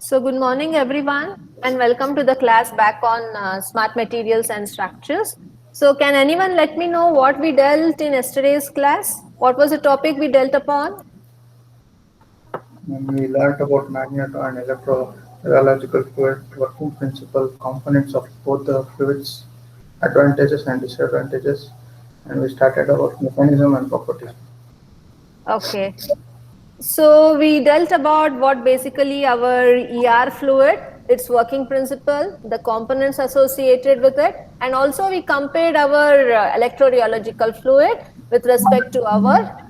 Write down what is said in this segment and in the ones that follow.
So good morning everyone and welcome to the class back on smart materials and structures. So can anyone let me know what we dealt in yesterday's class? What was the topic we dealt upon? And we learned about magneto and electrorheological fluid working principle, components of both the fluids, advantages and disadvantages, and we started about mechanism and properties. Okay. So we dealt about what basically our ER fluid, its working principle, the components associated with it, and also we compared our electrorheological fluid with respect to our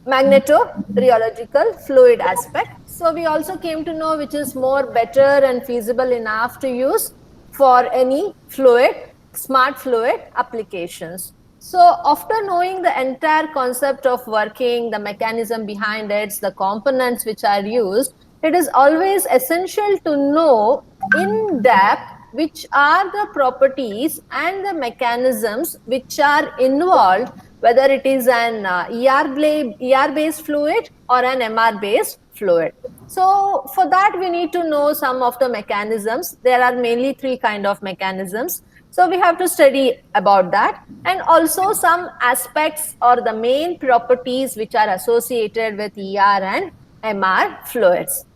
magnetorheological fluid aspect. So we also came to know which is more better and feasible enough to use for any fluid, smart fluid applications. So after knowing the entire concept of working, the mechanism behind it, the components which are used, it is always essential to know in depth which are the properties and the mechanisms which are involved, whether it is an ER based fluid or an MR based fluid. So for that we need to know some of the mechanisms. There are mainly three kind of mechanisms. So we have to study about that, and also some aspects or the main properties which are associated with ER and MR fluids.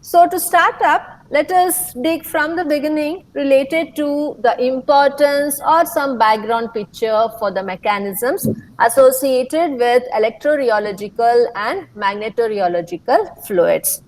So to start up, let us dig from the beginning related to the importance or some background picture for the mechanisms associated with electrorheological and magnetorheological fluids.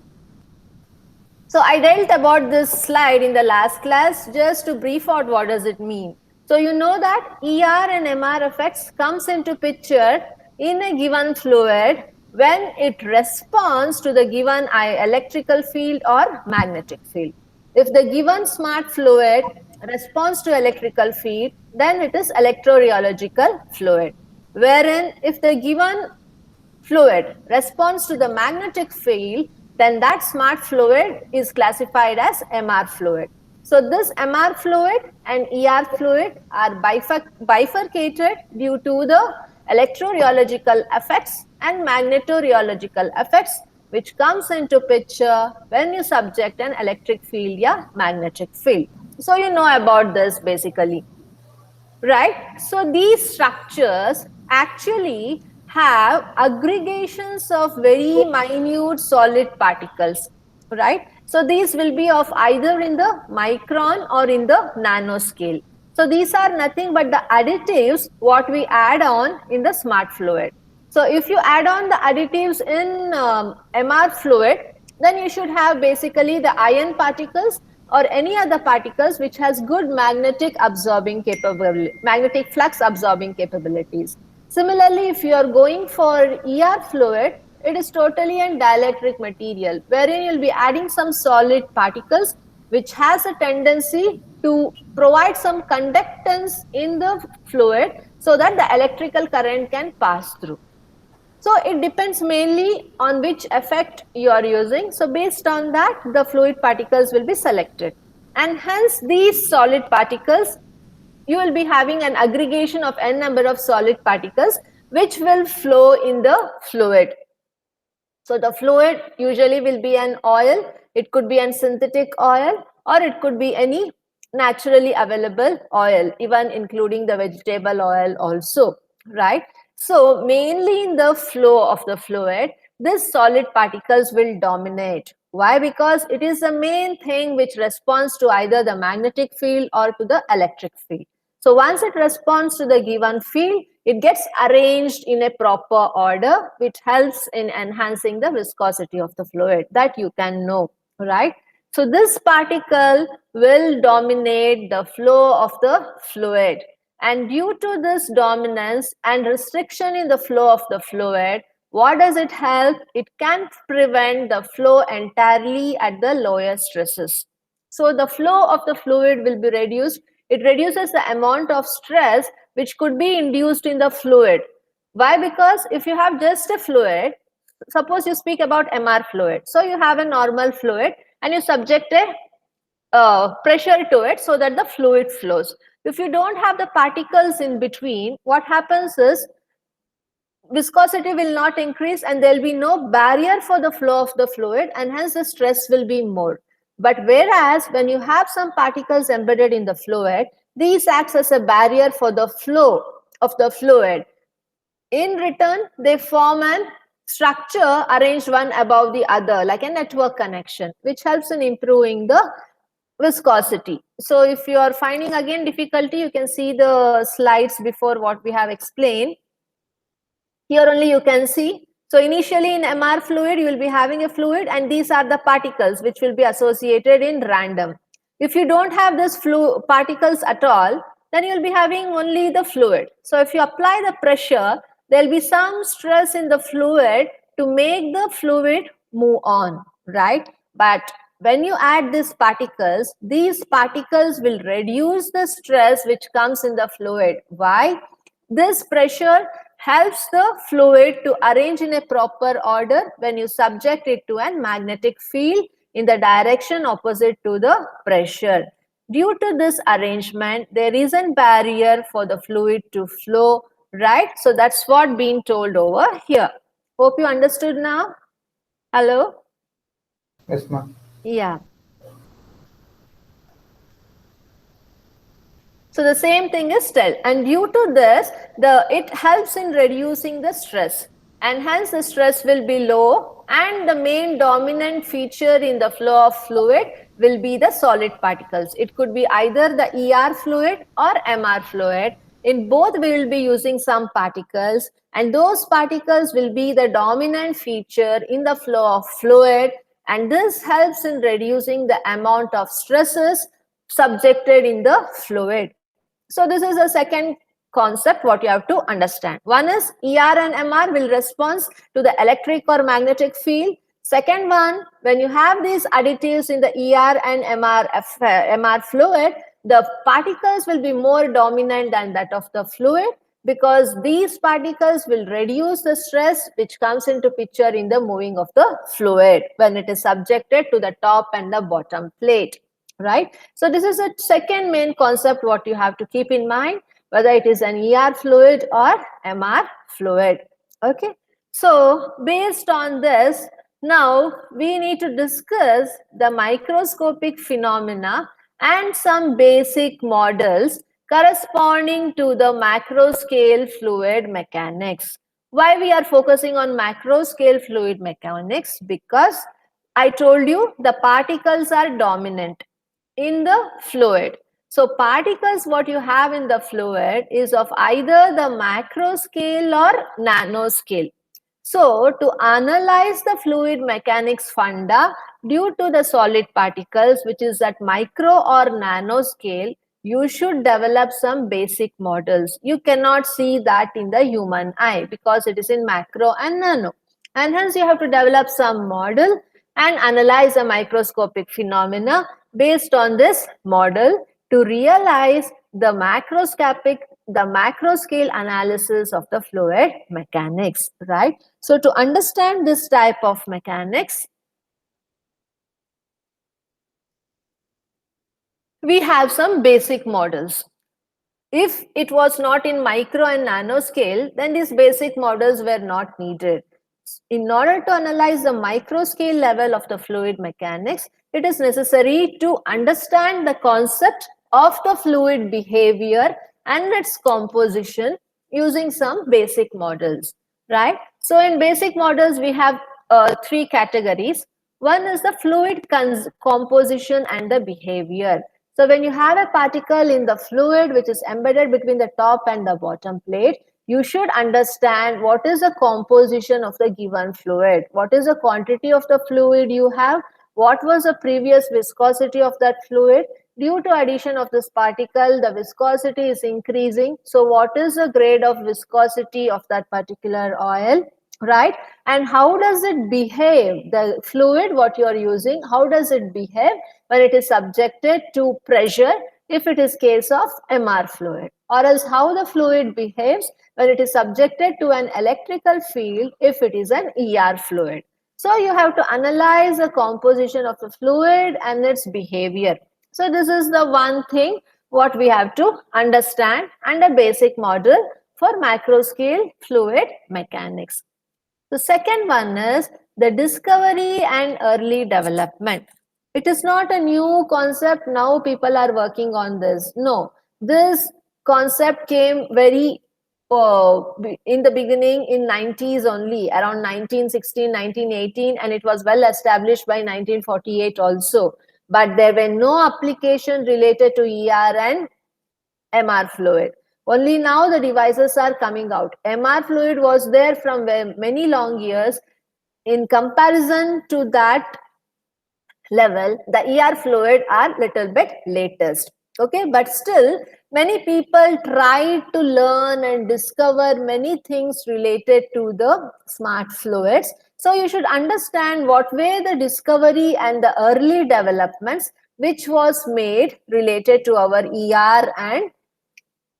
So I dealt about this slide in the last class just to brief out what does it mean. So you know that ER and MR effects comes into picture in a given fluid when it responds to the given electrical field or magnetic field. If the given smart fluid responds to electrical field, then it is electrorheological fluid. Wherein if the given fluid responds to the magnetic field, then that smart fluid is classified as MR fluid. So this MR fluid and ER fluid are bifurcated due to the electrorheological effects and magnetorheological effects which comes into picture when you subject an electric field or magnetic field. So you know about this basically, right? So these structures actually have aggregations of very minute solid particles, right? So these will be of either in the micron or in the nanoscale. So these are nothing but the additives what we add on in the smart fluid. So if you add on the additives in MR fluid, then you should have basically the ion particles or any other particles which has good magnetic flux absorbing capabilities. Similarly, if you are going for ER fluid, it is totally an dielectric material wherein you'll be adding some solid particles which has a tendency to provide some conductance in the fluid so that the electrical current can pass through. So it depends mainly on which effect you are using. So based on that, the fluid particles will be selected. And hence these solid particles, you will be having an aggregation of n number of solid particles which will flow in the fluid. So the fluid usually will be an oil, it could be an synthetic oil, or it could be any naturally available oil, even including the vegetable oil also, right? So mainly in the flow of the fluid, this solid particles will dominate. Why? Because it is the main thing which responds to either the magnetic field or to the electric field. So once it responds to the given field, it gets arranged in a proper order, which helps in enhancing the viscosity of the fluid. That you can know, right? So this particle will dominate the flow of the fluid. And due to this dominance and restriction in the flow of the fluid, what does it help? It can prevent the flow entirely at the lower stresses. So the flow of the fluid will be reduced. It reduces the amount of stress which could be induced in the fluid. Why? Because if you have just a fluid, suppose you speak about MR fluid. So you have a normal fluid and you subject a pressure to it so that the fluid flows. If you don't have the particles in between, what happens is viscosity will not increase and there will be no barrier for the flow of the fluid, and hence the stress will be more. But whereas when you have some particles embedded in the fluid, these acts as a barrier for the flow of the fluid. In return, they form an structure arranged one above the other, like a network connection, which helps in improving the viscosity. So if you are finding again difficulty, you can see the slides before what we have explained. Here only you can see. So initially in MR fluid, you will be having a fluid, and these are the particles which will be associated in random. If you don't have this particles at all, then you will be having only the fluid. So if you apply the pressure, there will be some stress in the fluid to make the fluid move on, right? But when you add these particles will reduce the stress which comes in the fluid. Why? This pressure helps the fluid to arrange in a proper order when you subject it to a magnetic field in the direction opposite to the pressure. Due to this arrangement, there is a barrier for the fluid to flow, right? So that's what being told over here. Hope you understood now. Hello? Yes, ma'am. Yeah. So the same thing is still, and due to this, it helps in reducing the stress, and hence the stress will be low, and the main dominant feature in the flow of fluid will be the solid particles. It could be either the ER fluid or MR fluid. In both, we will be using some particles, and those particles will be the dominant feature in the flow of fluid, and this helps in reducing the amount of stresses subjected in the fluid. So this is the second concept what you have to understand. One is ER and MR will respond to the electric or magnetic field. Second one, when you have these additives in the ER and MR fluid, the particles will be more dominant than that of the fluid, because these particles will reduce the stress which comes into picture in the moving of the fluid when it is subjected to the top and the bottom plate. Right? So this is a second main concept what you have to keep in mind, whether it is an ER fluid or MR fluid. Okay. So based on this, now we need to discuss the microscopic phenomena and some basic models corresponding to the macro scale fluid mechanics. Why we are focusing on macro scale fluid mechanics? Because I told you the particles are dominant in the fluid. So particles what you have in the fluid is of either the macro scale or nano scale. So to analyze the fluid mechanics funda due to the solid particles which is at micro or nano scale, you should develop some basic models. You cannot see that in the human eye because it is in macro and nano. And hence you have to develop some model and analyze the microscopic phenomena based on this model to realize the macro scale analysis of the fluid mechanics, right? So to understand this type of mechanics, we have some basic models. If it was not in micro and nano scale, then these basic models were not needed. In order to analyze the micro scale level of the fluid mechanics, it is necessary to understand the concept of the fluid behavior and its composition using some basic models, right? So in basic models, we have three categories. One is the fluid composition and the behavior. So when you have a particle in the fluid which is embedded between the top and the bottom plate, you should understand what is the composition of the given fluid, what is the quantity of the fluid you have, what was the previous viscosity of that fluid. Due to addition of this particle, the viscosity is increasing. So what is the grade of viscosity of that particular oil, right? And how does it behave, the fluid what you are using, how does it behave when it is subjected to pressure, if it is case of MR fluid, or else how the fluid behaves when it is subjected to an electrical field if it is an ER fluid. So you have to analyze the composition of the fluid and its behavior. So this is the one thing what we have to understand and a basic model for macro scale fluid mechanics. The second one is the discovery and early development. It is not a new concept. Now people are working on this. No, this concept came very in the beginning in 90s only, around 1916, 1918, and it was well established by 1948 also. But there were no application related to ER and MR fluid. Only now the devices are coming out. MR fluid was there from many long years. In comparison to that level, the ER fluid are little bit latest. Okay, but still many people try to learn and discover many things related to the smart fluids. So you should understand what were the discovery and the early developments which was made related to our ER and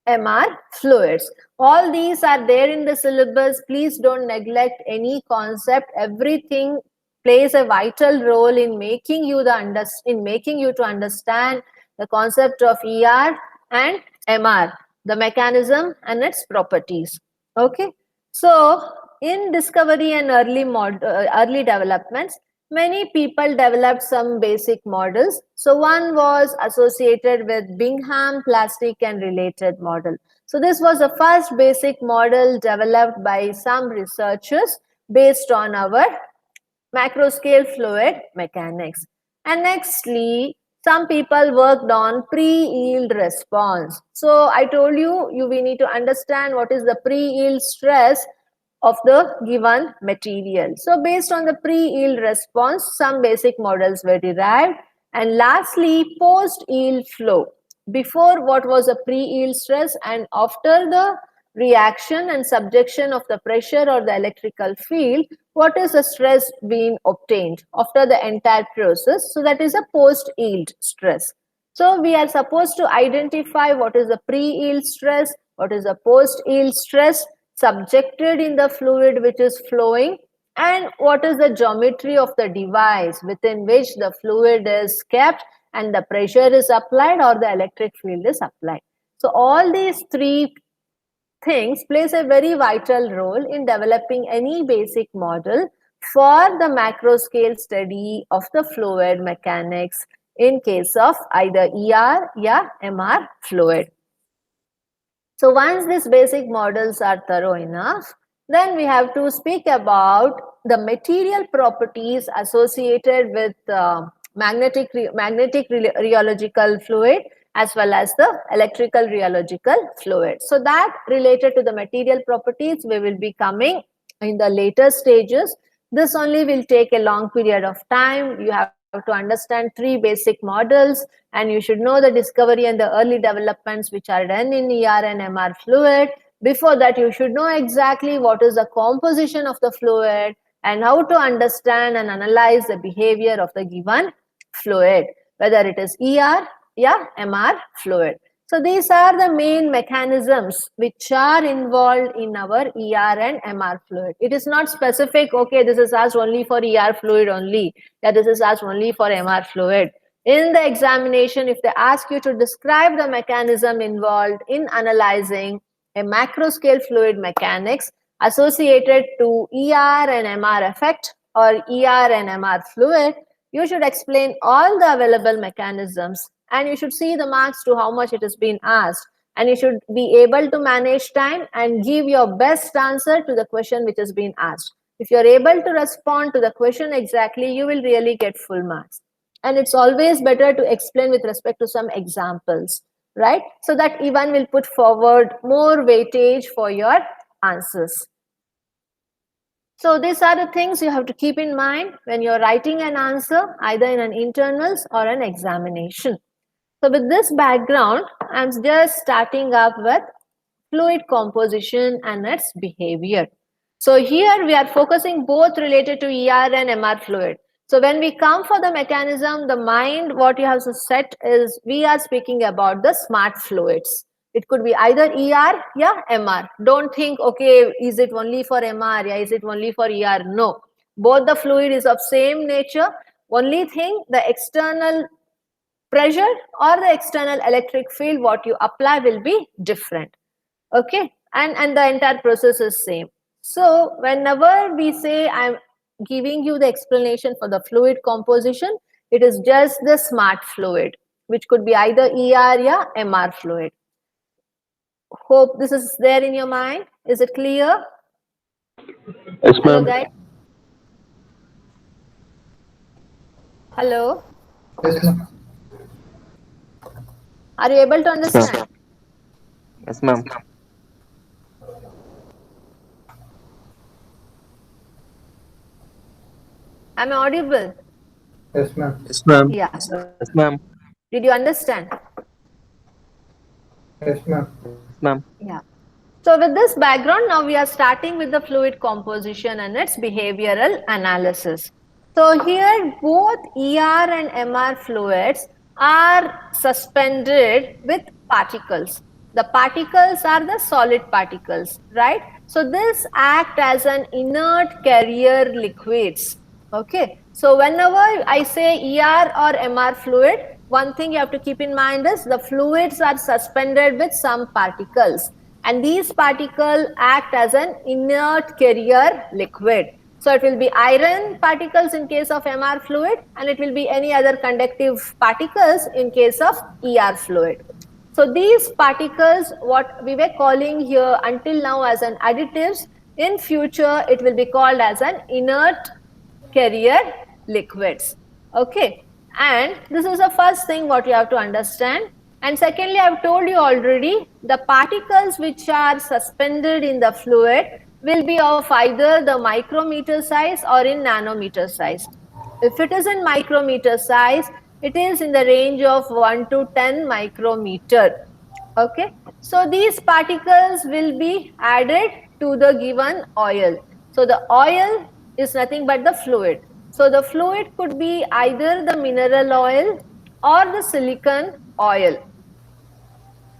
MR fluids. All these are there in the syllabus. Please don't neglect any concept. Everything plays a vital role in making you to understand the concept of ER and MR, the mechanism and its properties. Okay, so in discovery and early developments, many people developed some basic models. So one was associated with Bingham plastic and related model. So this was the first basic model developed by some researchers based on our macro scale fluid mechanics. And nextly, some people worked on pre-yield response. So I told you, we need to understand what is the pre-yield stress of the given material. So based on the pre-yield response, some basic models were derived. And lastly, post-yield flow. Before, what was a pre-yield stress, and after the reaction and subjection of the pressure or the electrical field, what is the stress being obtained after the entire process? So that is a post-yield stress. So we are supposed to identify what is the pre-yield stress, what is the post-yield stress subjected in the fluid which is flowing, and what is the geometry of the device within which the fluid is kept and the pressure is applied or the electric field is applied. So all these three things plays a very vital role in developing any basic model for the macro scale study of the fluid mechanics in case of either ER or MR fluid. So once these basic models are thorough enough, then we have to speak about the material properties associated with magnetic rheological fluid as well as the electrical rheological fluid. So that related to the material properties we will be coming in the later stages. This only will take a long period of time. You have to understand three basic models, and you should know the discovery and the early developments which are done in ER and MR fluid. Before that, you should know exactly what is the composition of the fluid and how to understand and analyze the behavior of the given fluid, whether it is ER or MR fluid. So these are the main mechanisms which are involved in our ER and MR fluid. It is not specific, okay, this is asked only for ER fluid only, that this is asked only for MR fluid. In the examination, if they ask you to describe the mechanism involved in analyzing a macro scale fluid mechanics associated to ER and MR effect or ER and MR fluid, you should explain all the available mechanisms and you should see the marks to how much it has been asked, and you should be able to manage time and give your best answer to the question which has been asked. If you are able to respond to the question exactly, you will really get full marks. And it's always better to explain with respect to some examples, right? So that Ivan will put forward more weightage for your answers. So these are the things you have to keep in mind when you're writing an answer, either in an internals or an examination. So with this background, I'm just starting up with fluid composition and its behavior. So here we are focusing both related to ER and MR fluid. So when we come for the mechanism, the mind, what you have to set is we are speaking about the smart fluids. It could be either ER or MR. Don't think, okay, is it only for MR? Yeah, is it only for ER? No. Both the fluid is of same nature. Only thing, the external pressure or the external electric field what you apply will be different. Okay, and the entire process is same. So whenever we say I'm giving you the explanation for the fluid composition, It is just the smart fluid, which could be either ER or MR fluid. Hope this is there in your mind. Is it clear? Yes, Hello, ma'am. guys. Hello. Yes, ma'am. Are you able to understand? Yes, ma'am. Am I audible? Yes, ma'am. Yes, ma'am. Yeah. Yes, ma'am. Did you understand? Yes, ma'am. Yes, ma'am. Yeah. So with this background, now we are starting with the fluid composition and its behavioral analysis. So here both ER and MR fluids are suspended with particles. The particles are the solid particles, right? So this act as an inert carrier liquids. Okay. So whenever I say ER or MR fluid, one thing you have to keep in mind is the fluids are suspended with some particles, and these particles act as an inert carrier liquid. So it will be iron particles in case of MR fluid, and it will be any other conductive particles in case of ER fluid. So these particles, what we were calling here until now as an additives, in future it will be called as an inert carrier liquids. Okay, and this is the first thing what you have to understand. And secondly, I have told you already, the particles which are suspended in the fluid will be of either the micrometer size or in nanometer size. If it is in micrometer size, it is in the range of 1 to 10 micrometer. Okay, so these particles will be added to the given oil. So the oil is nothing but the fluid. So the fluid could be either the mineral oil or the silicon oil.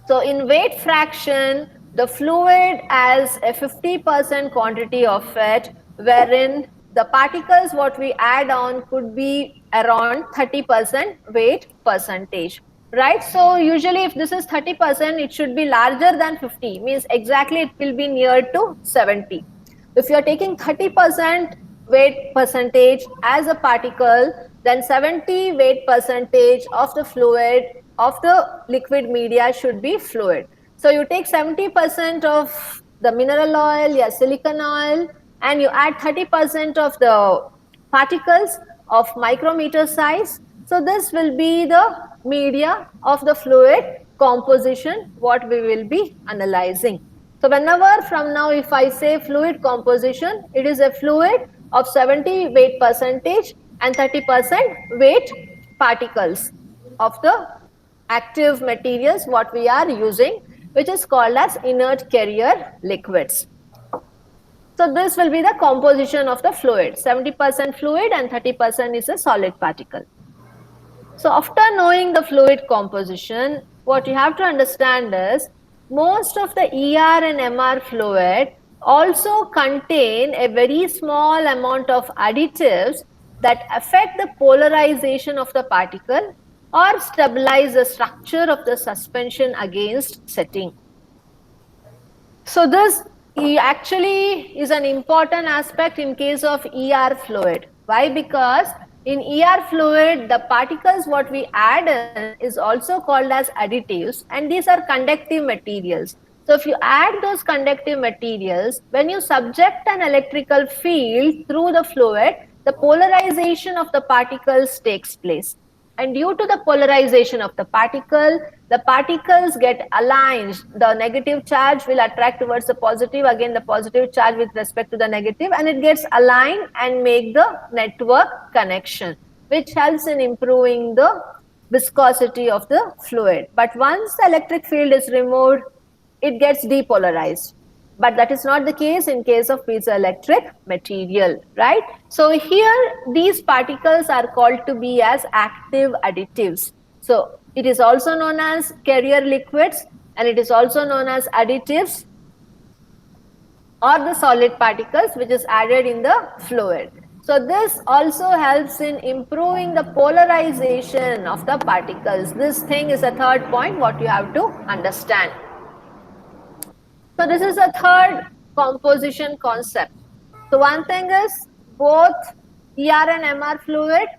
So in weight fraction, the fluid has a 50% quantity of it, wherein the particles what we add on could be around 30% weight percentage, right? So usually if this is 30%, it should be larger than 50, means exactly it will be near to 70. If you are taking 30% weight percentage as a particle, then 70 weight percentage of the fluid of the liquid media should be fluid. So you take 70% of the mineral oil, your silicon oil, and you add 30% of the particles of micrometer size. So this will be the media of the fluid composition what we will be analyzing. So whenever from now if I say fluid composition, it is a fluid of 70 weight percentage and 30% weight particles of the active materials what we are using, which is called as inert carrier liquids. So this will be the composition of the fluid. 70% fluid and 30% is a solid particle. So after knowing the fluid composition, what you have to understand is most of the ER and MR fluid also contain a very small amount of additives that affect the polarization of the particle or stabilize the structure of the suspension against setting. So this actually is an important aspect in case of ER fluid. Why? Because in ER fluid, the particles what we add in is also called as additives, and these are conductive materials. So if you add those conductive materials, when you subject an electrical field through the fluid, the polarization of the particles takes place. And due to the polarization of the particles get aligned. The negative charge will attract towards the positive, again the positive charge with respect to the negative, and it gets aligned and make the network connection, which helps in improving the viscosity of the fluid. But once the electric field is removed, it gets depolarized. But that is not the case in case of piezoelectric material, right? So here these particles are called to be as active additives. So it is also known as carrier liquids, and it is also known as additives or the solid particles which is added in the fluid. So this also helps in improving the polarization of the particles. This thing is a third point what you have to understand. So this is a third composition concept. So one thing is both ER and MR fluid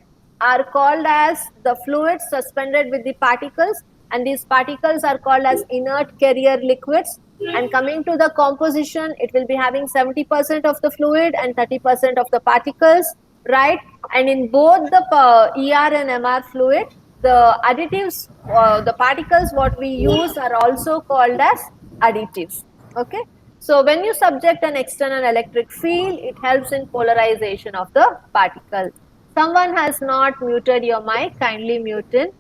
are called as the fluids suspended with the particles, and these particles are called as inert carrier liquids. And coming to the composition, it will be having 70% of the fluid and 30% of the particles, right? And in both the ER and MR fluid, the additives, the particles what we use are also called as additives. Okay. So when you subject an external electric field, it helps in polarization of the particle. Someone has not muted your mic. Kindly mute in.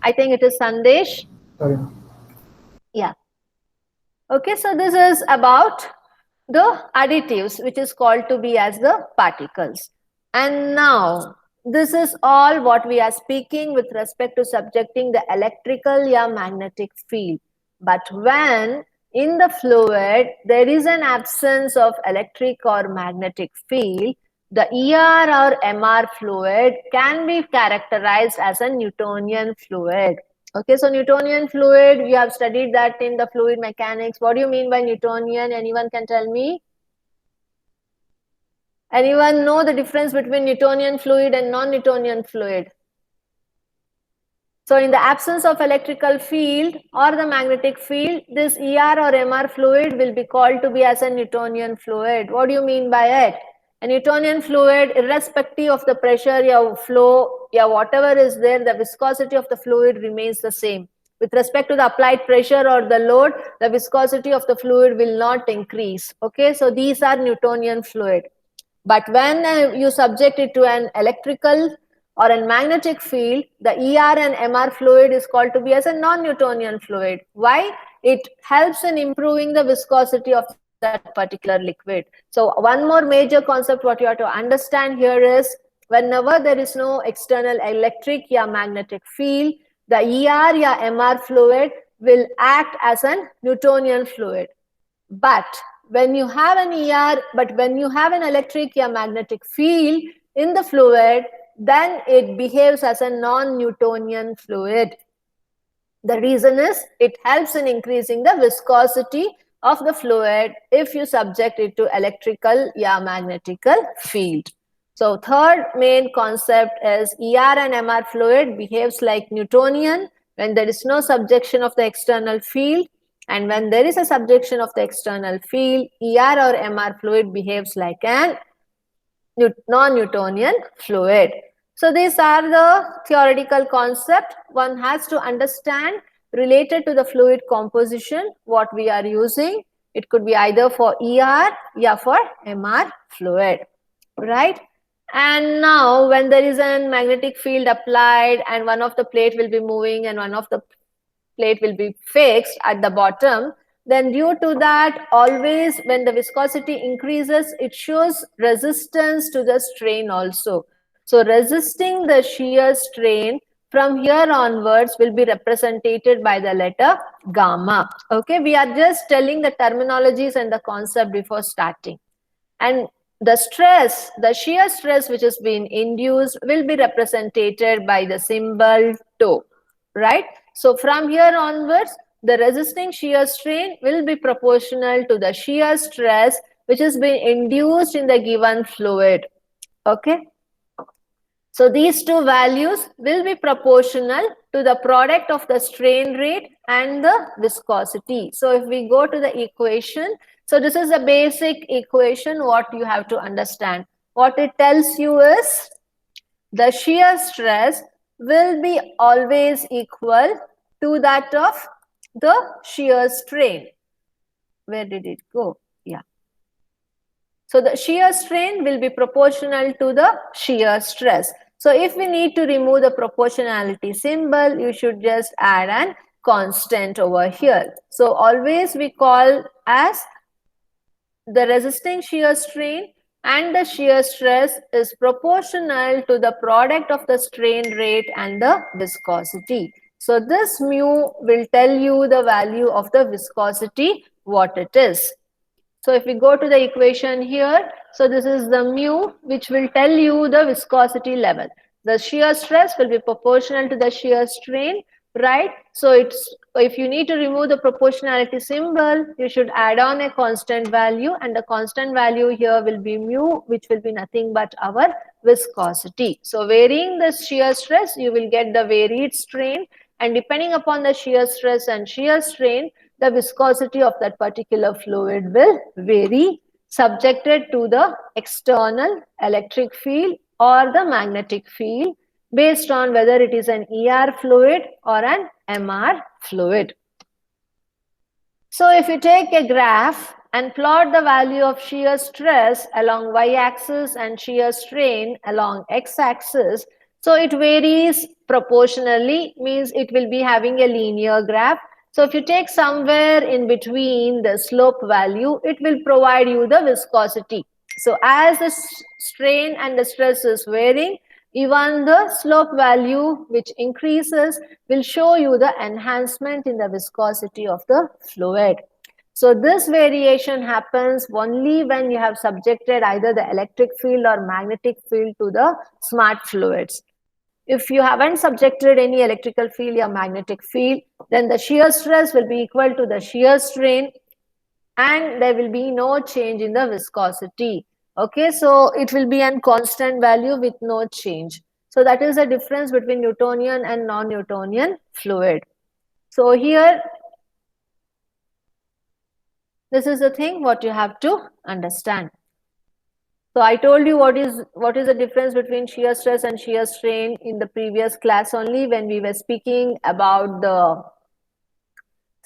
I think it is Sandesh. Sorry. Yeah. Okay, so this is about the additives, which is called to be as the particles. And now, this is all what we are speaking with respect to subjecting the electrical or magnetic field. But when in the fluid, there is an absence of electric or magnetic field, the ER or MR fluid can be characterized as a Newtonian fluid. Okay, so Newtonian fluid, you have studied that in the fluid mechanics. What do you mean by Newtonian? Anyone can tell me? Anyone know the difference between Newtonian fluid and non-Newtonian fluid? So in the absence of electrical field or the magnetic field, this ER or MR fluid will be called to be as a Newtonian fluid. What do you mean by it? A Newtonian fluid, irrespective of the pressure, your flow, your whatever is there, the viscosity of the fluid remains the same. With respect to the applied pressure or the load, the viscosity of the fluid will not increase. Okay, so these are Newtonian fluid. But when you subject it to an electrical or a magnetic field, the ER and MR fluid is called to be as a non-Newtonian fluid. Why? It helps in improving the viscosity of that particular liquid. So one more major concept what you have to understand here is whenever there is no external electric or magnetic field, the ER or MR fluid will act as a Newtonian fluid. But when you have an ER, but when you have an electric or magnetic field in the fluid, then it behaves as a non-Newtonian fluid. The reason is it helps in increasing the viscosity of the fluid if you subject it to electrical or magnetical field. So third main concept is ER and MR fluid behaves like Newtonian when there is no subjection of the external field, and when there is a subjection of the external field, ER or MR fluid behaves like an non-Newtonian fluid. So these are the theoretical concept one has to understand related to the fluid composition, what we are using. It could be either for ER or for MR fluid, right? And now when there is a magnetic field applied and one of the plate will be moving and one of the plate will be fixed at the bottom, then due to that, always when the viscosity increases, it shows resistance to the strain also. So resisting the shear strain from here onwards will be represented by the letter gamma. Okay, we are just telling the terminologies and the concept before starting. And the stress, the shear stress which is being induced will be represented by the symbol tau, right? So from here onwards, the resisting shear strain will be proportional to the shear stress which is being induced in the given fluid. Okay. So these two values will be proportional to the product of the strain rate and the viscosity. So if we go to the equation, so this is a basic equation what you have to understand. What it tells you is the shear stress will be always equal to that of the shear strain. Where did it go? Yeah. So the shear strain will be proportional to the shear stress. So if we need to remove the proportionality symbol, you should just add an constant over here. So always we call as the resisting shear strain and the shear stress is proportional to the product of the strain rate and the viscosity. So this mu will tell you the value of the viscosity, what it is. So if we go to the equation here, so this is the mu which will tell you the viscosity level. The shear stress will be proportional to the shear strain. right? So it's, if you need to remove the proportionality symbol, you should add on a constant value, and the constant value here will be mu, which will be nothing but our viscosity. So varying the shear stress, you will get the varied strain, and depending upon the shear stress and shear strain, the viscosity of that particular fluid will vary, subjected to the external electric field or the magnetic field, based on whether it is an ER fluid or an MR fluid. So if you take a graph and plot the value of shear stress along y-axis and shear strain along x-axis, so it varies proportionally, means it will be having a linear graph. So if you take somewhere in between the slope value, it will provide you the viscosity. So as the strain and the stress is varying, even the slope value which increases will show you the enhancement in the viscosity of the fluid. So this variation happens only when you have subjected either the electric field or magnetic field to the smart fluids. If you haven't subjected any electrical field or magnetic field, then the shear stress will be equal to the shear strain, and there will be no change in the viscosity. Okay, so it will be a constant value with no change. So that is the difference between Newtonian and non-Newtonian fluid. So here, this is the thing what you have to understand. So I told you what is the difference between shear stress and shear strain in the previous class only, when we were speaking about the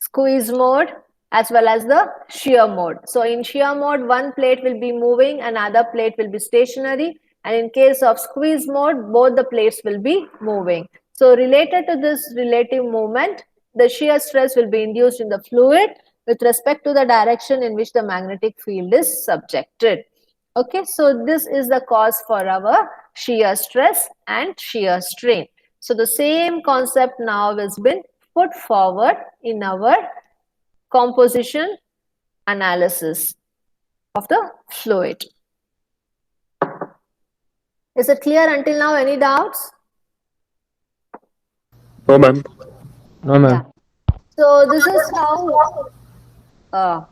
squeeze mode as well as the shear mode. So in shear mode, one plate will be moving, another plate will be stationary, and in case of squeeze mode, both the plates will be moving. So related to this relative movement, the shear stress will be induced in the fluid with respect to the direction in which the magnetic field is subjected. Okay, so this is the cause for our shear stress and shear strain. So the same concept now has been put forward in our composition analysis of the fluid. Is it clear until now? Any doubts? No, ma'am. No, ma'am. Yeah. So this is how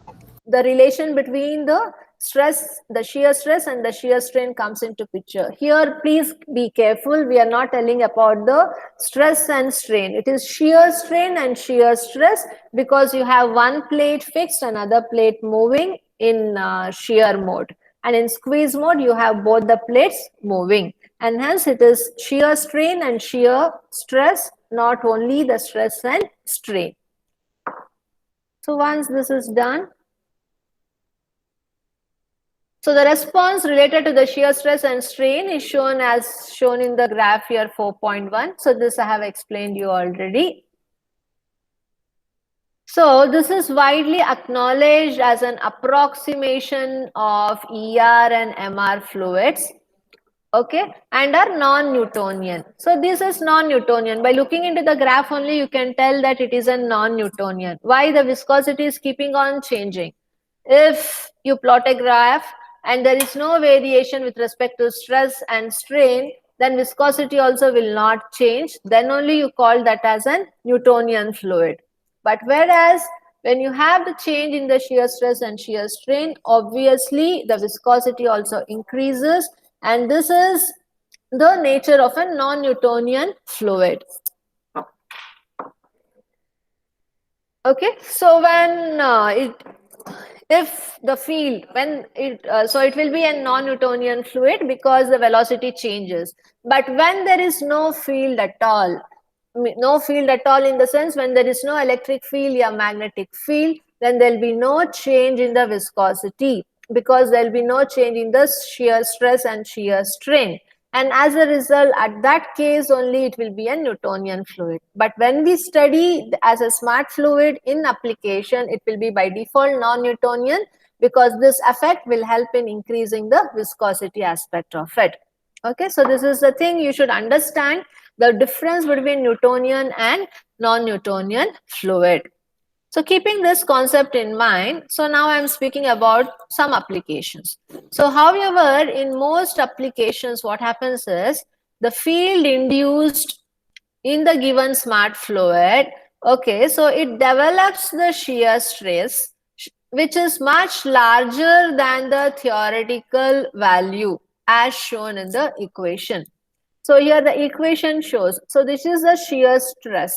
the relation between the stress, the shear stress and the shear strain comes into picture. Here, please be careful. We are not telling about the stress and strain. It is shear strain and shear stress, because you have one plate fixed, another plate moving in shear mode. And in squeeze mode, you have both the plates moving. And hence, it is shear strain and shear stress, not only the stress and strain. So once this is done, so the response related to the shear stress and strain is shown as shown in the graph here 4.1. So this I have explained you already. So this is widely acknowledged as an approximation of ER and MR fluids. Okay, and are non-Newtonian. So this is non-Newtonian. By looking into the graph only, you can tell that it is a non-Newtonian. Why? The viscosity is keeping on changing. If you plot a graph and there is no variation with respect to stress and strain, then viscosity also will not change. Then only you call that as a Newtonian fluid. But whereas when you have the change in the shear stress and shear strain, obviously the viscosity also increases, and this is the nature of a non-Newtonian fluid. Okay, so when if the field, when it, so it will be a non-Newtonian fluid because the velocity changes. But when there is no field at all, no field at all in the sense when there is no electric field or magnetic field, then there will be no change in the viscosity, because there will be no change in the shear stress and shear strain. And as a result, at that case only it will be a Newtonian fluid. But when we study as a smart fluid in application, it will be by default non-Newtonian, because this effect will help in increasing the viscosity aspect of it. Okay, so this is the thing you should understand, the difference between Newtonian and non-Newtonian fluid. So keeping this concept in mind, so now I'm speaking about some applications. So however, in most applications, what happens is the field induced in the given smart fluid, okay, so it develops the shear stress which is much larger than the theoretical value as shown in the equation. So here the equation shows, so this is the shear stress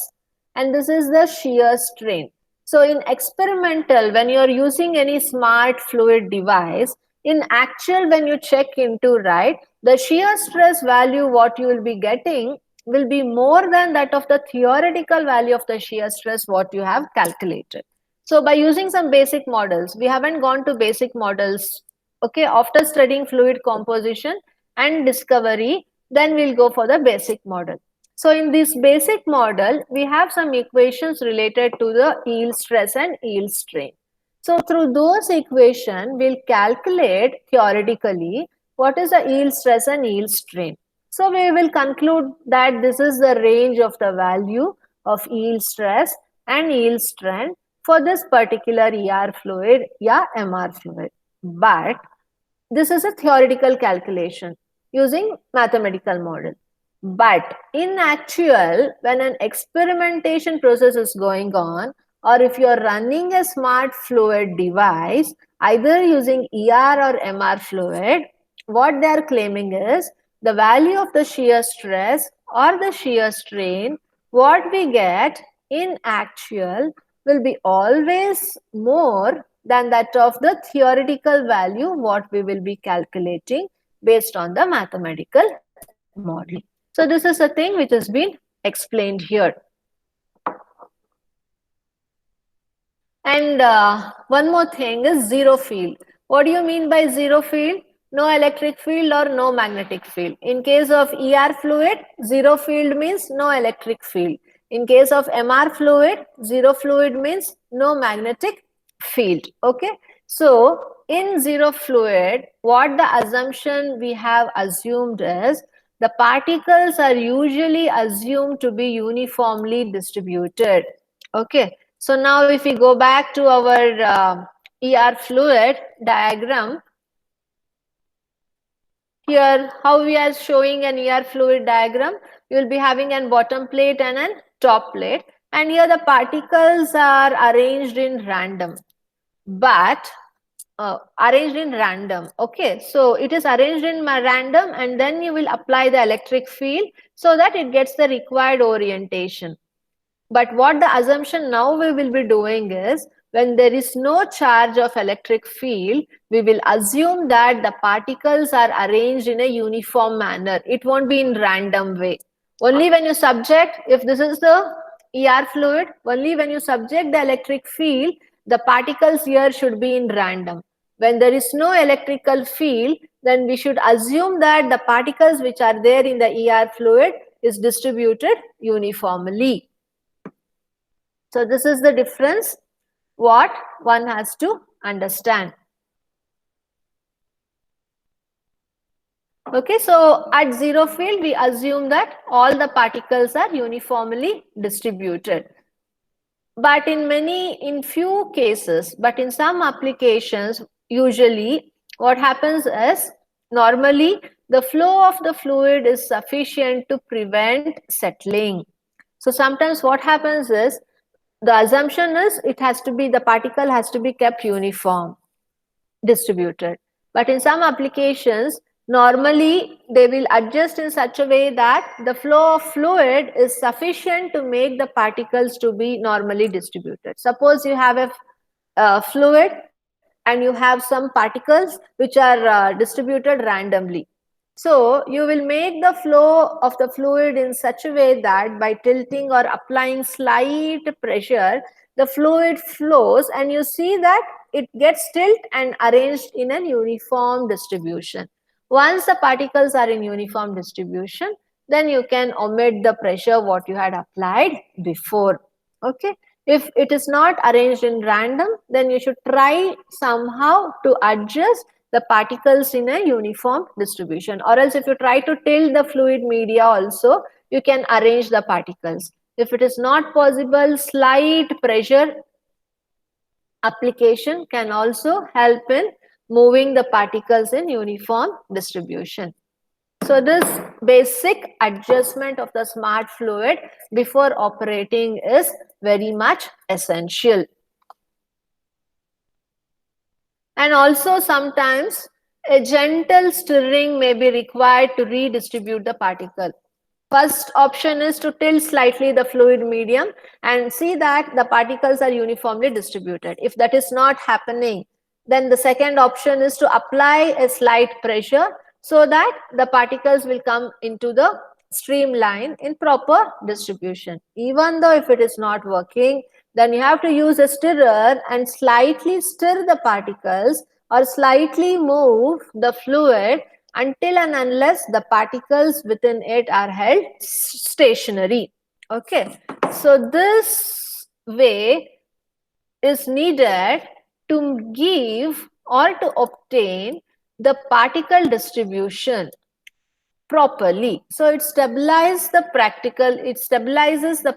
and this is the shear strain. So in experimental, when you are using any smart fluid device, in actual when you check into, right, the shear stress value what you will be getting will be more than that of the theoretical value of the shear stress what you have calculated. So by using some basic models, we haven't gone to basic models, okay, after studying fluid composition and discovery, then we'll go for the basic model. So in this basic model, we have some equations related to the yield stress and yield strain. So through those equations, we'll calculate theoretically what is the yield stress and yield strain. So we will conclude that this is the range of the value of yield stress and yield strain for this particular ER fluid, yeah, MR fluid. But this is a theoretical calculation using mathematical model. But in actual, when an experimentation process is going on, or if you are running a smart fluid device, either using ER or MR fluid, what they are claiming is the value of the shear stress or the shear strain, what we get in actual will be always more than that of the theoretical value what we will be calculating based on the mathematical modeling. So this is a thing which has been explained here. And one more thing is zero field. What do you mean by zero field? No electric field or no magnetic field. In case of ER fluid, zero field means no electric field. In case of MR fluid, zero fluid means no magnetic field. Okay. So in zero fluid, what the assumption we have assumed is the particles are usually assumed to be uniformly distributed. Okay. So now if we go back to our ER fluid diagram, here how we are showing an ER fluid diagram, you will be having a bottom plate and a top plate, and here the particles are arranged in random, but arranged in random. Okay, so it is arranged in random and then you will apply the electric field so that it gets the required orientation. But what the assumption now we will be doing is, when there is no charge of electric field, we will assume that the particles are arranged in a uniform manner. It won't be in random way. Only when you subject, if this is the ER fluid, only when you subject the electric field, the particles here should be in random. When there is no electrical field, then we should assume that the particles which are there in the ER fluid is distributed uniformly. So this is the difference what one has to understand. Okay, so at zero field, we assume that all the particles are uniformly distributed. But in few cases, but in some applications, usually what happens is, normally the flow of the fluid is sufficient to prevent settling. So sometimes what happens is, the assumption is it has to be, the particle has to be kept uniform, distributed. But in some applications, normally they will adjust in such a way that the flow of fluid is sufficient to make the particles to be normally distributed. Suppose you have a fluid and you have some particles which are distributed randomly. So you will make the flow of the fluid in such a way that by tilting or applying slight pressure, the fluid flows and you see that it gets tilted and arranged in a uniform distribution. Once the particles are in uniform distribution, then you can omit the pressure what you had applied before. Okay. If it is not arranged in random, then you should try somehow to adjust the particles in a uniform distribution, or else if you try to tilt the fluid media also, you can arrange the particles. If it is not possible, slight pressure application can also help in moving the particles in uniform distribution. So this basic adjustment of the smart fluid before operating is very much essential. And also sometimes a gentle stirring may be required to redistribute the particle. First option is to tilt slightly the fluid medium and see that the particles are uniformly distributed. If that is not happening, then the second option is to apply a slight pressure so that the particles will come into the streamline in proper distribution. Even though if it is not working, then you have to use a stirrer and slightly stir the particles or slightly move the fluid until and unless the particles within it are held stationary. Okay, so this way is needed to give or to obtain the particle distribution properly. So it stabilizes the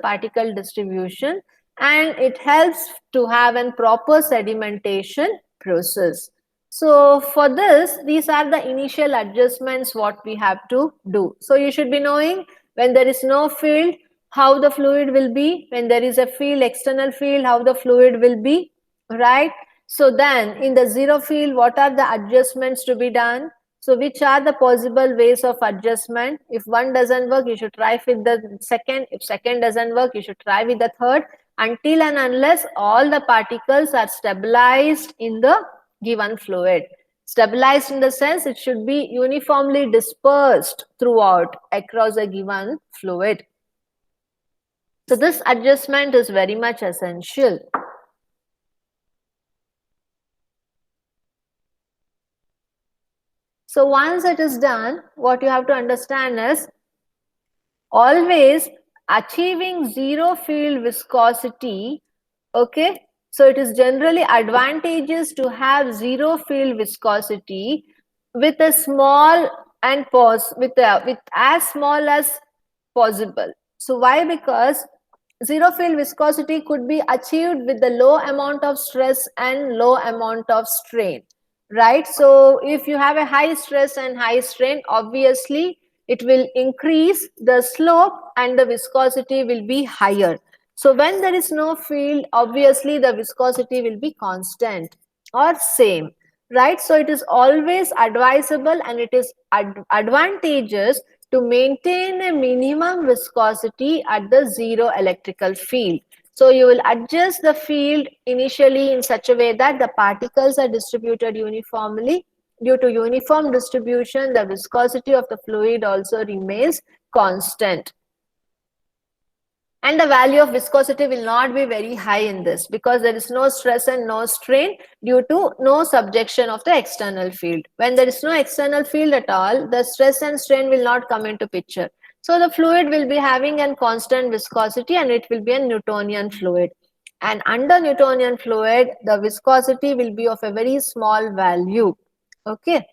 particle distribution, and it helps to have a proper sedimentation process. So for this, these are the initial adjustments what we have to do. So you should be knowing when there is no field, how the fluid will be. When there is a field, external field, how the fluid will be, right? So then in the zero field, what are the adjustments to be done? So which are the possible ways of adjustment? If one doesn't work, you should try with the second. If second doesn't work, you should try with the third, until and unless all the particles are stabilized in the given fluid. Stabilized in the sense it should be uniformly dispersed throughout across a given fluid. So this adjustment is very much essential. So once it is done, what you have to understand is always achieving zero field viscosity. Okay, so it is generally advantageous to have zero field viscosity with a small and with as small as possible. So why? Because zero field viscosity could be achieved with the low amount of stress and low amount of strain, right? So if you have a high stress and high strain, obviously it will increase the slope and the viscosity will be higher. So when there is no field, obviously the viscosity will be constant or same, right? So it is always advisable and it is advantageous to maintain a minimum viscosity at the zero electrical field. So you will adjust the field initially in such a way that the particles are distributed uniformly. Due to uniform distribution, the viscosity of the fluid also remains constant. And the value of viscosity will not be very high in this because there is no stress and no strain due to no subjection of the external field. When there is no external field at all, the stress and strain will not come into picture. So the fluid will be having a constant viscosity and it will be a Newtonian fluid. And under Newtonian fluid, the viscosity will be of a very small value. Okay.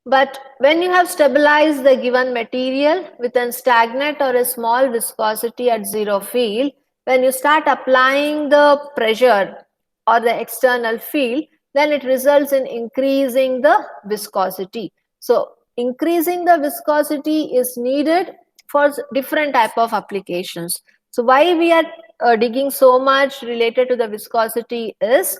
But when you have stabilized the given material with a stagnant or a small viscosity at zero field, when you start applying the pressure or the external field, then it results in increasing the viscosity. So increasing the viscosity is needed for different type of applications. So why we are digging so much related to the viscosity is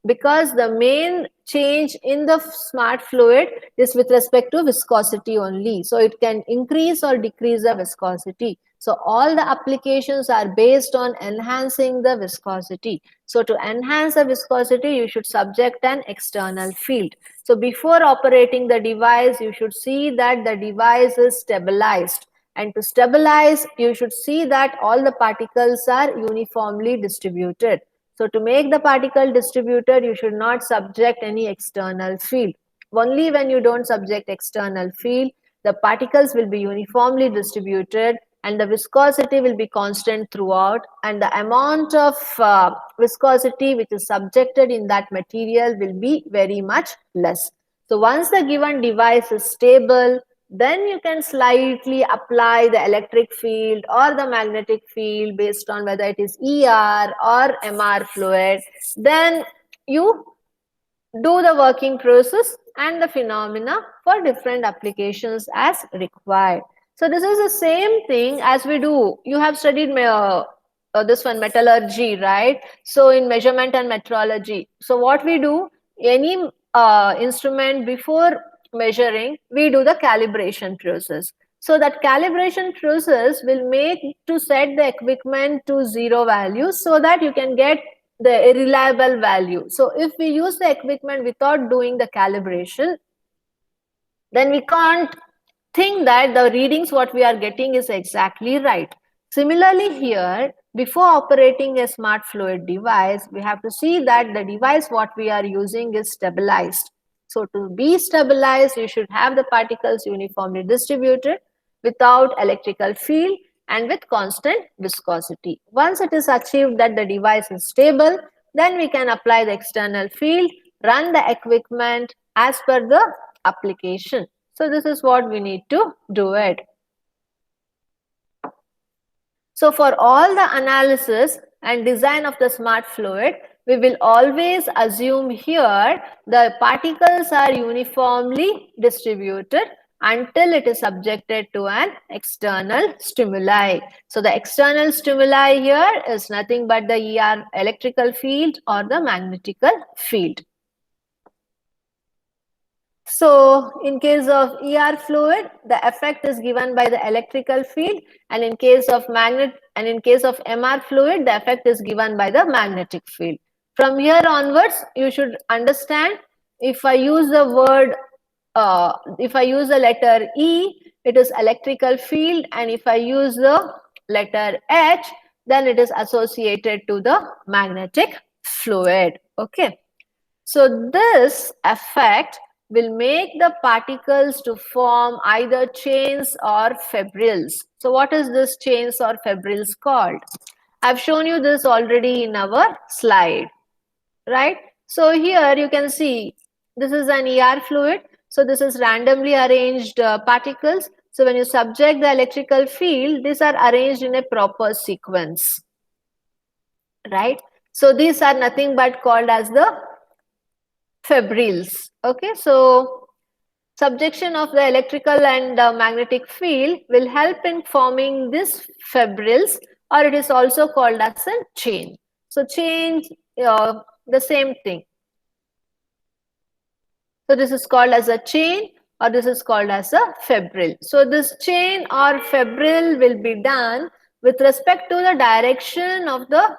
because the main change in the smart fluid is with respect to viscosity only. So it can increase or decrease the viscosity. So all the applications are based on enhancing the viscosity. So to enhance the viscosity, you should subject an external field. So before operating the device, you should see that the device is stabilized. And to stabilize, you should see that all the particles are uniformly distributed. So to make the particle distributed, you should not subject any external field. Only when you don't subject external field, the particles will be uniformly distributed and the viscosity will be constant throughout, and the amount of viscosity which is subjected in that material will be very much less. So once the given device is stable, then you can slightly apply the electric field or the magnetic field based on whether it is ER or MR fluid. Then you do the working process and the phenomena for different applications as required. So this is the same thing as we do. You have studied this one, metallurgy, right? So in measurement and metrology. So what we do, any instrument before measuring, we do the calibration process. So that calibration process will make to set the equipment to zero value so that you can get the reliable value. So if we use the equipment without doing the calibration, then we can't think that the readings what we are getting is exactly right. Similarly here, before operating a smart fluid device, we have to see that the device what we are using is stabilized. So to be stabilized, you should have the particles uniformly distributed without electrical field and with constant viscosity. Once it is achieved that the device is stable, then we can apply the external field, run the equipment as per the application. So this is what we need to do it. So for all the analysis and design of the smart fluid, we will always assume here the particles are uniformly distributed until it is subjected to an external stimuli. So the external stimuli here is nothing but the ER electrical field or the magnetical field. So in case of ER fluid, the effect is given by the electrical field, and in case of MR fluid, the effect is given by the magnetic field. From here onwards, you should understand, if I use the word, if I use the letter E, it is electrical field, and if I use the letter H, then it is associated to the magnetic fluid. Okay. So this effect will make the particles to form either chains or fibrils. So what is this chains or fibrils called? I've shown you this already in our slide, right? So here you can see this is an ER fluid. So this is randomly arranged particles. So when you subject the electrical field, these are arranged in a proper sequence, right? So these are nothing but called as the fibrils. Okay, so subjection of the electrical and magnetic field will help in forming this fibrils, or it is also called as a chain. So chain, the same thing. So this is called as a chain, or this is called as a fibril. So this chain or fibril will be done with respect to the direction of the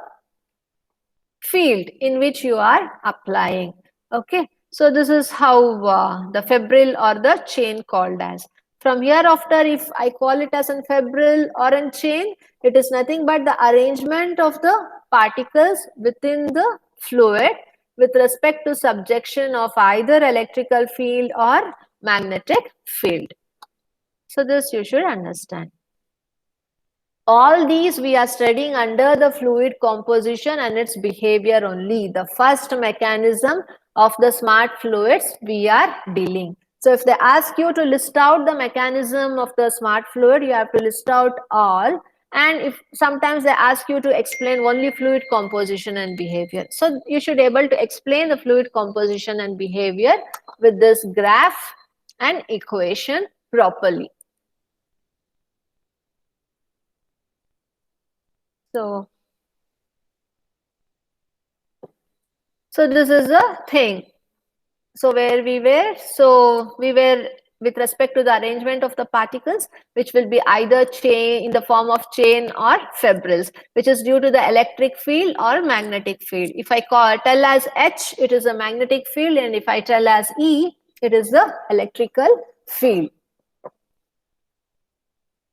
field in which you are applying. Okay, so this is how the fibril or the chain called as. From here after, if I call it as a fibril or a chain, it is nothing but the arrangement of the particles within the fluid with respect to subjection of either electrical field or magnetic field. So this you should understand. All these we are studying under the fluid composition and its behavior only. The first mechanism of the smart fluids we are dealing. So if they ask you to list out the mechanism of the smart fluid, you have to list out all. And if sometimes they ask you to explain only fluid composition and behavior. So you should be able to explain the fluid composition and behavior with this graph and equation properly. So this is the thing. So where we were with respect to the arrangement of the particles, which will be either chain in the form of chain or fibrils, which is due to the electric field or magnetic field. If I tell as H, it is a magnetic field, and if I tell as E, it is the electrical field.